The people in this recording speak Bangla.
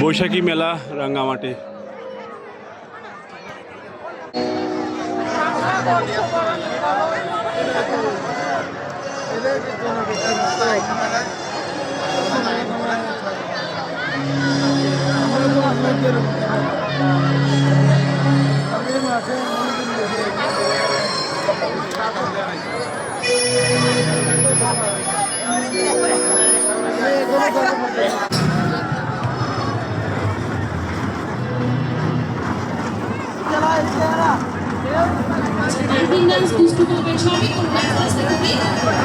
বৈশাখী মেলা রাঙ্গামাটি। ডান্স দুষ্টু করবে সবই করবে আস্তে আস্তে করে